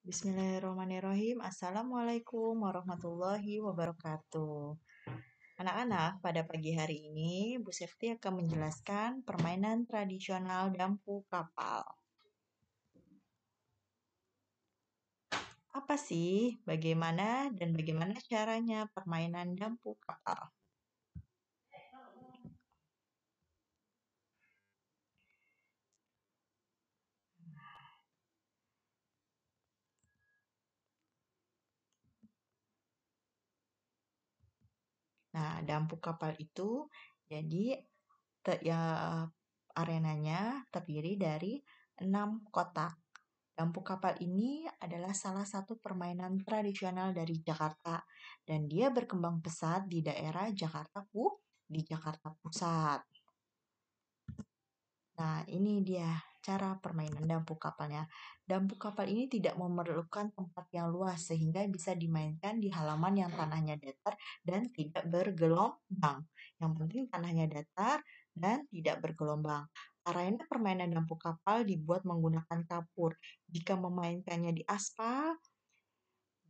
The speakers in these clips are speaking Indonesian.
Bismillahirrahmanirrahim. Assalamualaikum warahmatullahi wabarakatuh. Anak-anak, pada pagi hari ini Bu Sefti akan menjelaskan permainan tradisional dampu kapal. Apa sih, bagaimana caranya permainan dampu kapal? Nah, dampu kapal itu jadi arenanya terdiri dari 6 kotak. Dampu kapal ini adalah salah satu permainan tradisional dari Jakarta dan dia berkembang pesat di daerah Jakarta Pusat. Nah, ini dia cara permainan dampu kapalnya. Dampu kapal ini tidak memerlukan tempat yang luas sehingga bisa dimainkan di halaman yang tanahnya datar dan tidak bergelombang. Yang penting tanahnya datar dan tidak bergelombang. Arena permainan dampu kapal dibuat menggunakan kapur. Jika memainkannya di aspal,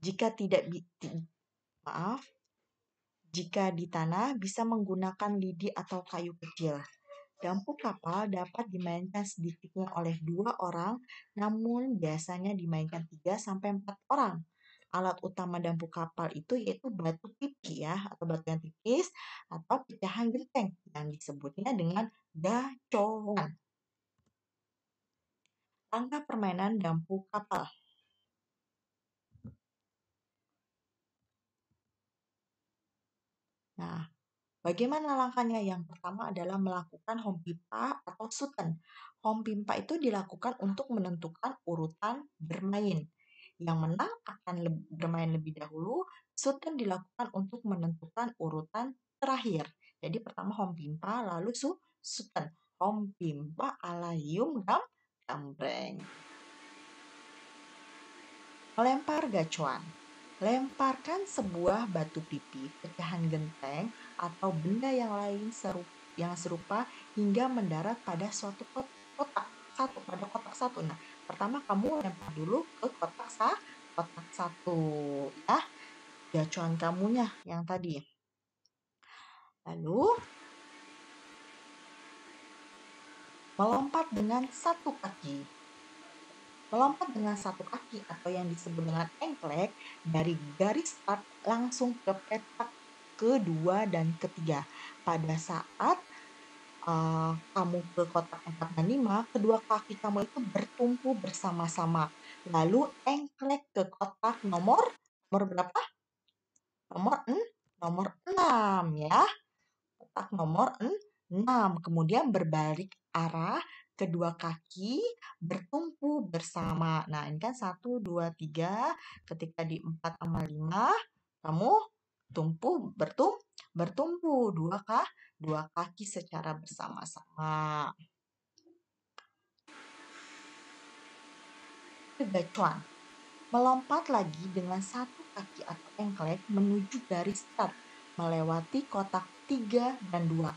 jika tidak jika di tanah bisa menggunakan lidi atau kayu kecil. Dampu kapal dapat dimainkan sedikitnya oleh 2 orang, namun biasanya dimainkan 3-4 orang. Alat utama dampu kapal itu yaitu batu pipi atau batu yang tipis atau pecahan genteng yang disebutnya dengan gacoan. Langkah permainan dampu kapal. Nah, bagaimana langkahnya? Yang pertama adalah melakukan hompimpa atau suten. Hompimpa itu dilakukan untuk menentukan urutan bermain. Yang menang akan bermain lebih dahulu. Suten dilakukan untuk menentukan urutan terakhir. Jadi pertama hompimpa, lalu suten. Hompimpa alayum gambreng. Melempar gacuan. Lemparkan sebuah batu pipi, pecahan genteng, atau benda yang lain yang serupa hingga mendarat pada suatu kotak satu. Nah, pertama kamu lempar dulu ke kotak satu, ya, gacuan kamunya yang tadi. Lalu melompat dengan satu kaki. Melompat dengan satu kaki atau yang disebut dengan engklek dari garis start langsung ke petak kedua dan ketiga. Pada saat kamu ke kotak 4 dan 5, kedua kaki kamu itu bertumpu bersama-sama. Lalu engklek ke kotak nomor berapa? Nomor 6 ya. Kotak nomor 6. Kemudian berbalik arah, kedua kaki bertumpu bersama. Nah, ini kan 1, 2, 3. Ketika di 4 sama 5, kamu bertumpu dua kaki secara bersama-sama. Gacuan. Melompat lagi dengan satu kaki atau engklek menuju garis start, melewati kotak 3 dan 2.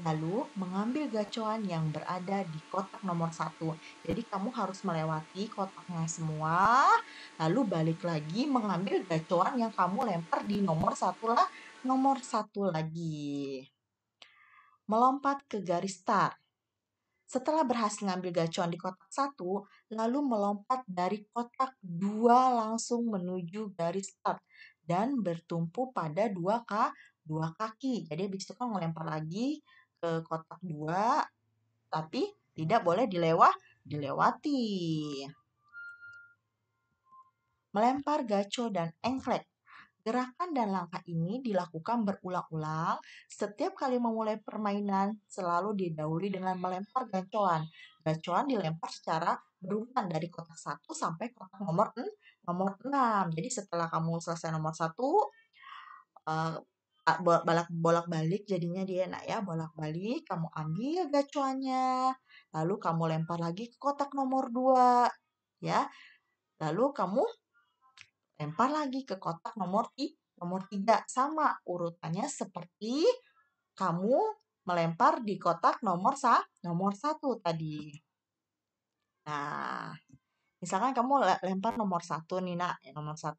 Lalu mengambil gacuan yang berada di kotak nomor 1. Jadi kamu harus melewati kotaknya semua, lalu balik lagi mengambil gacuan yang kamu lempar di nomor 1 lagi. Melompat ke garis start. Setelah berhasil mengambil gacuan di kotak 1, lalu melompat dari kotak 2 langsung menuju garis start dan bertumpu pada dua kaki. Jadi habis itu kan melempar lagi ke kotak 2, tapi tidak boleh dilewati. Melempar gaco dan engklek. Gerakan dan langkah ini dilakukan berulang-ulang. Setiap kali memulai permainan selalu didahului dengan melempar gacoan. Gacoan dilempar secara berurutan dari kotak 1 sampai kotak nomor 6. Jadi setelah kamu selesai nomor 1, bolak-balik jadinya dia bolak-balik, kamu ambil gacoannya, lalu kamu lempar lagi ke kotak nomor 2, ya. Lalu kamu lempar lagi ke kotak nomor 3. Sama urutannya seperti kamu melempar di kotak nomor 1 tadi. Nah, Misalkan kamu lempar nomor 1 nih, Nak. Nomor 1.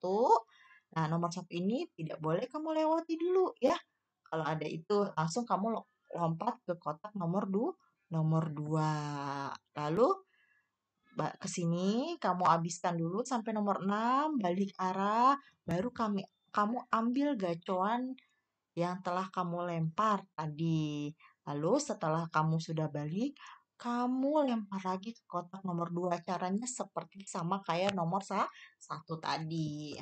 Nah, nomor 1 ini tidak boleh kamu lewati dulu ya. Kalau ada itu, langsung kamu lompat ke kotak nomor 2. Lalu ke sini kamu habiskan dulu sampai nomor 6, balik arah, baru kamu ambil gacoan yang telah kamu lempar tadi. Lalu setelah kamu sudah balik, kamu lempar lagi ke kotak nomor 2. Caranya seperti sama kayak nomor 1 tadi.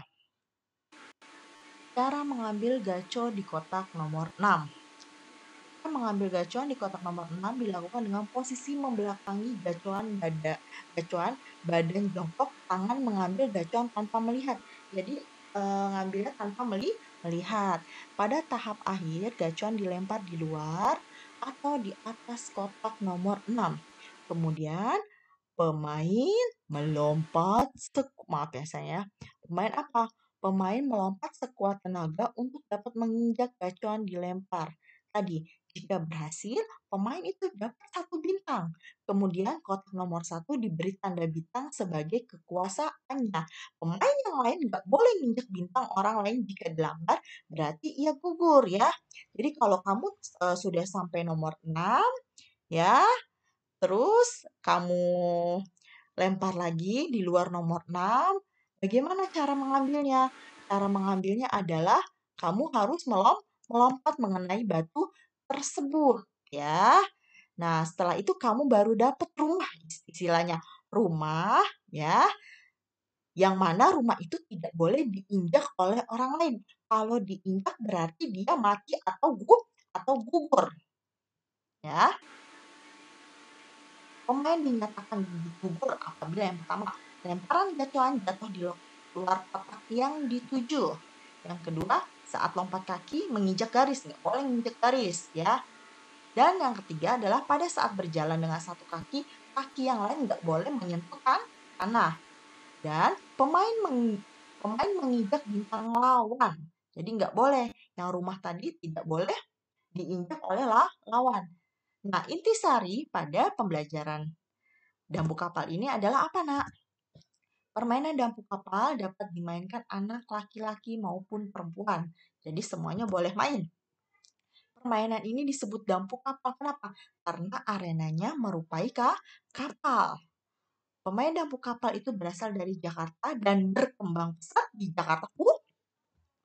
Cara mengambil gaco di kotak nomor 6. Mengambil gacoan di kotak nomor 6 dilakukan dengan posisi membelakangi gacoan badan jongkok, tangan mengambil gacoan tanpa melihat. Jadi ngambilnya tanpa melihat. Pada tahap akhir, gacoan dilempar di luar atau di atas kotak nomor 6. Kemudian pemain melompat maaf ya saya. Pemain apa? Pemain melompat sekuat tenaga untuk dapat menginjak gacoan dilempar. Tadi, jika berhasil, pemain itu dapat 1 bintang. Kemudian kotak nomor 1 diberi tanda bintang sebagai kekuasaannya. Pemain yang lain nggak boleh menginjak bintang orang lain jika dilanggar, berarti ia gugur ya. Jadi kalau kamu sudah sampai nomor 6, ya, terus kamu lempar lagi di luar nomor 6. Bagaimana cara mengambilnya? Cara mengambilnya adalah kamu harus melompat mengenai batu tersebut, ya. Nah, setelah itu kamu baru dapat rumah, istilahnya rumah, ya. Yang mana rumah itu tidak boleh diinjak oleh orang lain. Kalau diinjak berarti dia mati atau gugur, ya. Pemain dinyatakan gugur apabila yang pertama, lemparan gacoan jatuh di luar kotak yang dituju. Yang kedua, saat lompat kaki menginjak garis, nggak boleh menginjak garis ya. Dan yang ketiga adalah pada saat berjalan dengan satu kaki yang lain nggak boleh menyentuh tanah. Dan pemain menginjak bintang lawan. Jadi nggak boleh, yang rumah tadi tidak boleh diinjak oleh lawan. Nah, intisari pada pembelajaran dampu kapal ini adalah apa, Nak? Permainan dampu kapal dapat dimainkan anak laki-laki maupun perempuan. Jadi semuanya boleh main. Permainan ini disebut dampu kapal. Kenapa? Karena arenanya merupai kapal. Pemain dampu kapal itu berasal dari Jakarta dan berkembang pesat di Jakarta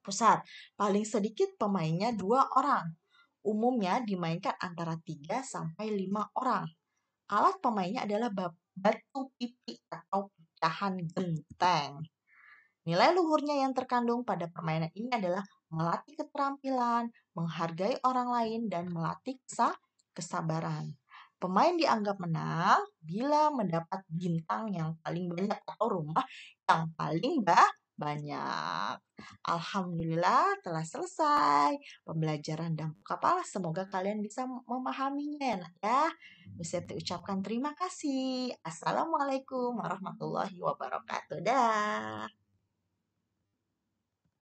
Pusat. Paling sedikit pemainnya 2 orang. Umumnya dimainkan antara 3 sampai 5 orang. Alat pemainnya adalah batu pipi atau pecahan genteng. Nilai luhurnya yang terkandung pada permainan ini adalah melatih keterampilan, menghargai orang lain, dan melatih kesabaran. Pemain dianggap menang bila mendapat bintang yang paling banyak atau rumah yang paling banyak. Alhamdulillah telah selesai pembelajaran dampu kapal. Semoga kalian bisa memahaminya ya, Nak, ya. Bisa ucapkan terima kasih. Assalamualaikum warahmatullahi wabarakatuh. Dah.